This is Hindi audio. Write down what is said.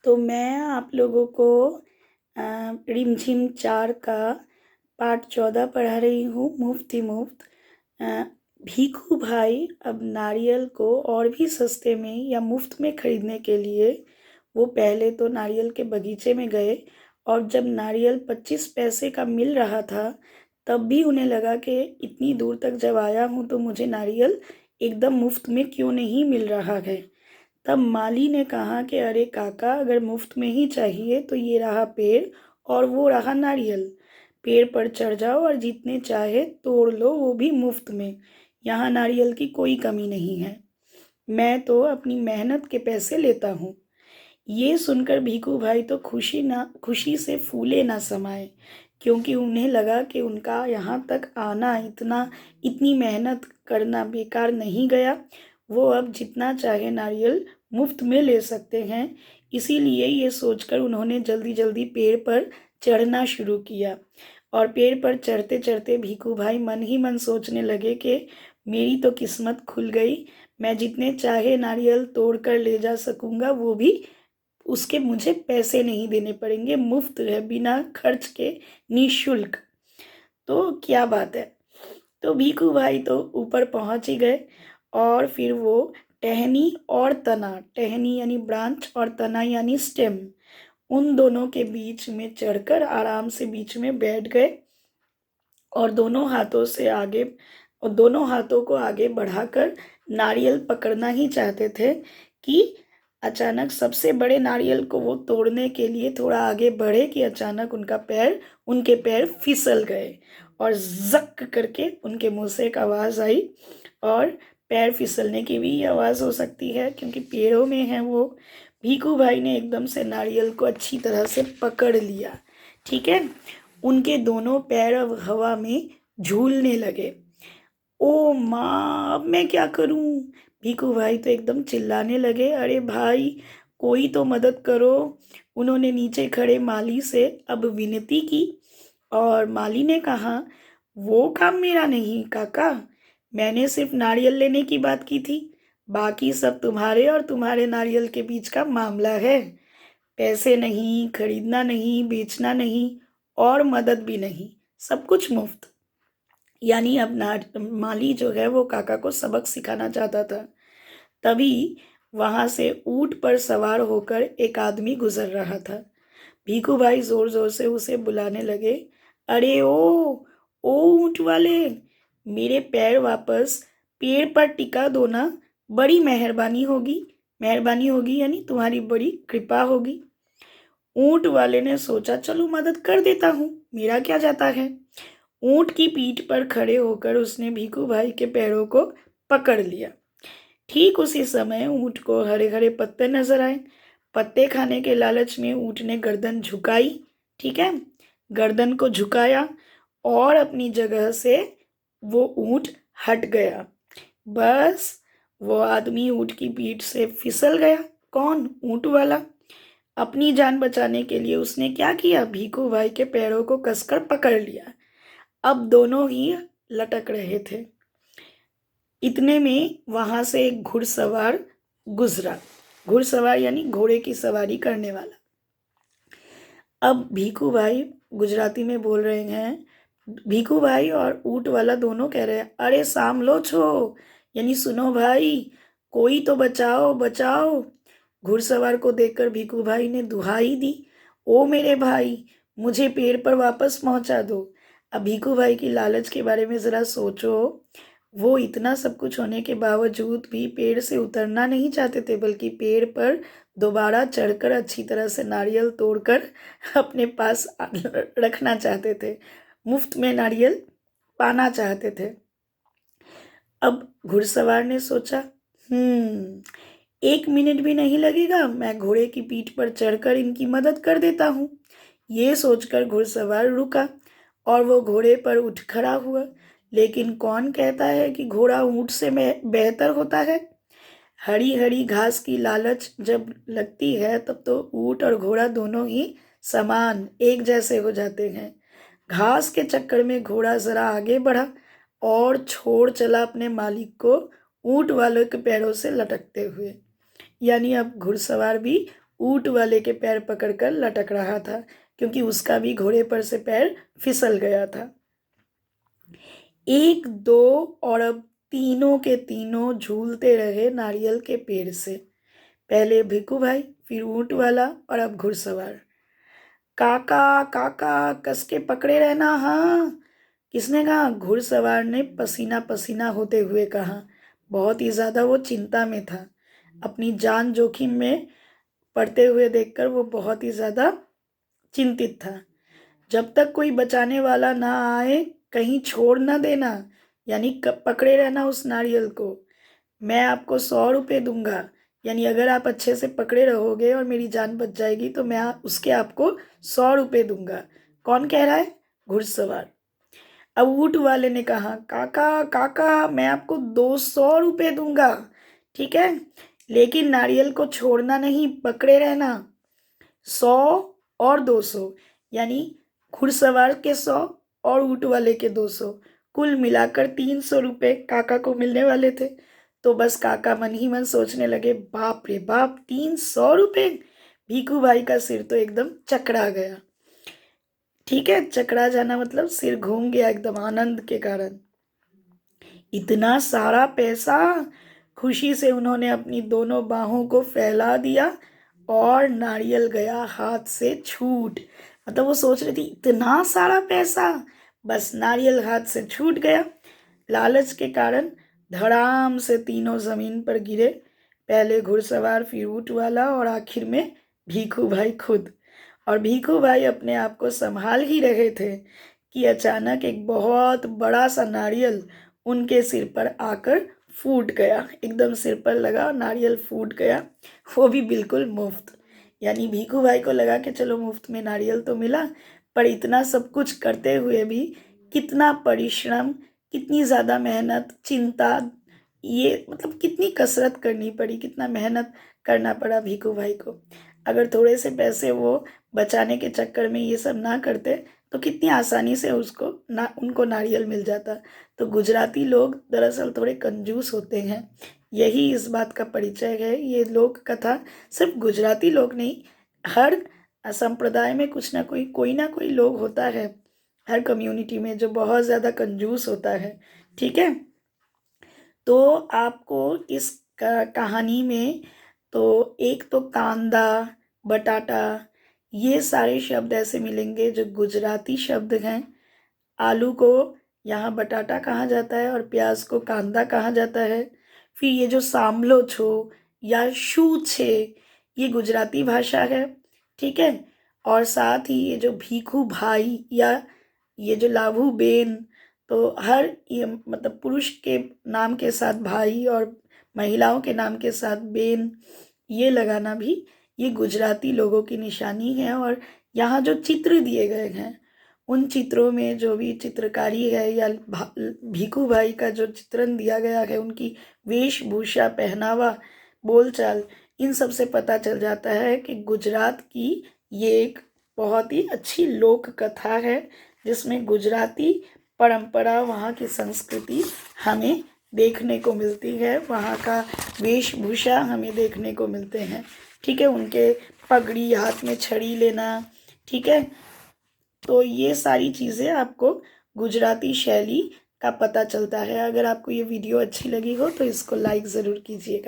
तो मैं आप लोगों को रिमझिम 4 का पार्ट 14 पढ़ा रही हूँ मुफ्त ही मुफ्त। अ, भीखू भाई अब नारियल को और भी सस्ते में या मुफ्त में खरीदने के लिए वो पहले तो नारियल के बगीचे में गए, और जब नारियल 25 पैसे का मिल रहा था तब भी उन्हें लगा कि इतनी दूर तक जब आया हूँ तो मुझे नारियल एकदम मुफ्त में क्यों नहीं मिल रहा है। तब माली ने कहा कि अरे काका, अगर मुफ्त में ही चाहिए तो ये रहा पेड़ और वो रहा नारियल। पेड़ पर चढ़ जाओ और जितने चाहे तोड़ लो, वो भी मुफ्त में। यहाँ नारियल की कोई कमी नहीं है। मैं तो अपनी मेहनत के पैसे लेता हूँ। ये सुनकर भीखू भाई तो खुशी से फूले ना समाये, क्योंकि उन्हें लगा कि उनका यहाँ तक आना, इतनी मेहनत करना बेकार नहीं गया। वो अब जितना चाहे नारियल मुफ्त में ले सकते हैं। इसीलिए ये सोचकर उन्होंने जल्दी जल्दी पेड़ पर चढ़ना शुरू किया। और पेड़ पर चढ़ते चढ़ते भीखू भाई मन ही मन सोचने लगे कि मेरी तो किस्मत खुल गई। मैं जितने चाहे नारियल तोड़ कर ले जा सकूंगा, वो भी उसके मुझे पैसे नहीं देने पड़ेंगे, मुफ्त है, बिना खर्च के, निशुल्क। तो क्या बात है। तो भीखू भाई तो ऊपर पहुंच ही गए, और फिर वो टहनी और तना, टहनी यानी ब्रांच और तना यानी स्टेम, उन दोनों के बीच में चढ़कर आराम से बीच में बैठ गए। और दोनों हाथों को आगे बढ़ाकर नारियल पकड़ना ही चाहते थे कि अचानक सबसे बड़े नारियल को वो तोड़ने के लिए थोड़ा आगे बढ़े कि अचानक उनके पैर फिसल गए, और जक करके उनके मुंह से एक आवाज़ आई। और पैर फिसलने की भी आवाज़ हो सकती है क्योंकि पेड़ों में है वो। भीखू भाई ने एकदम से नारियल को अच्छी तरह से पकड़ लिया। ठीक है। उनके दोनों पैर अब हवा में झूलने लगे। ओ माँ, अब मैं क्या करूं। भीखू भाई तो एकदम चिल्लाने लगे, अरे भाई, कोई तो मदद करो। उन्होंने नीचे खड़े माली से अब विनती की, और माली ने कहा, वो काम मेरा नहीं काका, मैंने सिर्फ नारियल लेने की बात की थी। बाकी सब तुम्हारे और तुम्हारे नारियल के बीच का मामला है। पैसे नहीं, खरीदना नहीं, बेचना नहीं, और मदद भी नहीं, सब कुछ मुफ्त। यानी अब माली जो है वो काका को सबक सिखाना चाहता था। तभी वहां से ऊंट पर सवार होकर एक आदमी गुजर रहा था। भीखू भाई जोर जोर से उसे बुलाने लगे, अरे ओ ऊंट वाले, मेरे पैर वापस पेड़ पर टिका दो ना, बड़ी मेहरबानी होगी। मेहरबानी होगी यानी तुम्हारी बड़ी कृपा होगी। ऊंट वाले ने सोचा, चलो मदद कर देता हूँ, मेरा क्या जाता है। ऊंट की पीठ पर खड़े होकर उसने भीखू भाई के पैरों को पकड़ लिया। ठीक उसी समय ऊंट को हरे हरे पत्ते नजर आए। पत्ते खाने के लालच में ऊंट ने गर्दन झुकाई। ठीक है, गर्दन को झुकाया, और अपनी जगह से वो ऊंट हट गया। बस, वो आदमी ऊंट की पीठ से फिसल गया। कौन? ऊंट वाला। अपनी जान बचाने के लिए उसने क्या किया, भीखू भाई के पैरों को कसकर पकड़ लिया। अब दोनों ही लटक रहे थे। इतने में वहां से एक घुड़सवार गुजरा। घुड़सवार यानी घोड़े की सवारी करने वाला। अब भीखू भाई गुजराती में बोल रहे हैं। भीखू भाई और ऊंट वाला दोनों कह रहे हैं, अरे सामलो छो, यानी सुनो भाई, कोई तो बचाओ बचाओ। घुड़सवार को देखकर भीखू भाई ने दुहाई दी, ओ मेरे भाई, मुझे पेड़ पर वापस पहुंचा दो। अब भीखू भाई की लालच के बारे में जरा सोचो। वो इतना सब कुछ होने के बावजूद भी पेड़ से उतरना नहीं चाहते थे, बल्कि पेड़ पर दोबारा चढ़कर अच्छी तरह से नारियल तोड़कर अपने पास रखना चाहते थे, मुफ्त में नारियल पाना चाहते थे। अब घुड़सवार ने सोचा, 1 मिनट भी नहीं लगेगा, मैं घोड़े की पीठ पर चढ़कर इनकी मदद कर देता हूँ। ये सोचकर घुड़सवार रुका, और वो घोड़े पर उठ खड़ा हुआ। लेकिन कौन कहता है कि घोड़ा ऊंट से बेहतर होता है। हरी हरी घास की लालच जब लगती है तब तो ऊंट और घोड़ा दोनों ही समान, एक जैसे हो जाते हैं। घास के चक्कर में घोड़ा जरा आगे बढ़ा, और छोड़ चला अपने मालिक को ऊंट वालों के पैरों से लटकते हुए। यानी अब घुड़सवार भी ऊंट वाले के पैर पकड़कर लटक रहा था, क्योंकि उसका भी घोड़े पर से पैर फिसल गया था। 1, 2 और अब तीनों के तीनों झूलते रहे नारियल के पेड़ से। पहले भिखू भाई, फिर ऊंट वाला और अब घुड़सवार। काका काका कस के पकड़े रहना। हाँ, किसने कहा? घुड़सवार ने पसीना पसीना होते हुए कहा। बहुत ही ज़्यादा वो चिंता में था। अपनी जान जोखिम में पड़ते हुए देखकर वो बहुत ही ज़्यादा चिंतित था। जब तक कोई बचाने वाला ना आए कहीं छोड़ ना देना, यानी पकड़े रहना उस नारियल को। मैं आपको 100 रुपये दूंगा, यानी अगर आप अच्छे से पकड़े रहोगे और मेरी जान बच जाएगी तो मैं उसके आपको 100 रुपये दूंगा। कौन कह रहा है? घुड़सवार। अब ऊंट वाले ने कहा, काका काका मैं आपको 200 रुपये दूंगा, ठीक है, लेकिन नारियल को छोड़ना नहीं, पकड़े रहना। 100 और 200, यानी घुड़सवार के 100 और ऊंट वाले के 200, कुल मिलाकर 300 रुपये काका को मिलने वाले थे। तो बस काका मन ही मन सोचने लगे, बाप रे बाप, 300 रुपये! भीखू भाई का सिर तो एकदम चकरा गया। ठीक है, चकरा जाना मतलब सिर घूम गया एकदम आनंद के कारण। इतना सारा पैसा! खुशी से उन्होंने अपनी दोनों बाहों को फैला दिया और नारियल गया हाथ से छूट। मतलब वो सोच रही थी इतना सारा पैसा, बस नारियल हाथ से छूट गया। लालच के कारण धड़ाम से तीनों जमीन पर गिरे। पहले घुड़सवार, फिर ऊंट वाला और आखिर में भीखू भाई खुद। और भीखू भाई अपने आप को संभाल ही रहे थे कि अचानक एक बहुत बड़ा सा नारियल उनके सिर पर आकर फूट गया। एकदम सिर पर लगा, नारियल फूट गया, वो भी बिल्कुल मुफ्त। यानी भीखू भाई को लगा कि चलो मुफ्त में नारियल तो मिला, पर इतना सब कुछ करते हुए भी कितना परिश्रम, कितनी ज़्यादा मेहनत, चिंता, ये मतलब कितनी कसरत करनी पड़ी, कितना मेहनत करना पड़ा भीखू भाई को। अगर थोड़े से पैसे वो बचाने के चक्कर में ये सब ना करते तो कितनी आसानी से उनको नारियल मिल जाता। तो गुजराती लोग दरअसल थोड़े कंजूस होते हैं, यही इस बात का परिचय है। ये लोक कथा सिर्फ गुजराती लोग नहीं, हर संप्रदाय में कुछ ना कोई ना कोई लोग होता है, हर कम्युनिटी में, जो बहुत ज़्यादा कंजूस होता है। ठीक है, तो आपको इस कहानी में तो एक तो कांदा, बटाटा, ये सारे शब्द ऐसे मिलेंगे जो गुजराती शब्द हैं। आलू को यहाँ बटाटा कहा जाता है और प्याज को कांदा कहा जाता है। फिर ये जो सांभलो छो या शू छे, ये गुजराती भाषा है। ठीक है, और साथ ही ये जो भीखू भाई या ये जो लाभू बेन, तो हर ये मतलब पुरुष के नाम के साथ भाई और महिलाओं के नाम के साथ बेन, ये लगाना भी ये गुजराती लोगों की निशानी है। और यहाँ जो चित्र दिए गए हैं, उन चित्रों में जो भी चित्रकारी है या भीखू भाई का जो चित्रण दिया गया है, उनकी वेशभूषा, पहनावा, बोलचाल, इन सब से पता चल जाता है कि गुजरात की ये एक बहुत ही अच्छी लोक कथा है, जिसमें गुजराती परंपरा, वहाँ की संस्कृति हमें देखने को मिलती है, वहाँ का वेशभूषा हमें देखने को मिलते हैं। ठीक है, उनके पगड़ी, हाथ में छड़ी लेना, ठीक है, तो ये सारी चीज़ें आपको गुजराती शैली का पता चलता है। अगर आपको ये वीडियो अच्छी लगी हो तो इसको लाइक ज़रूर कीजिएगा।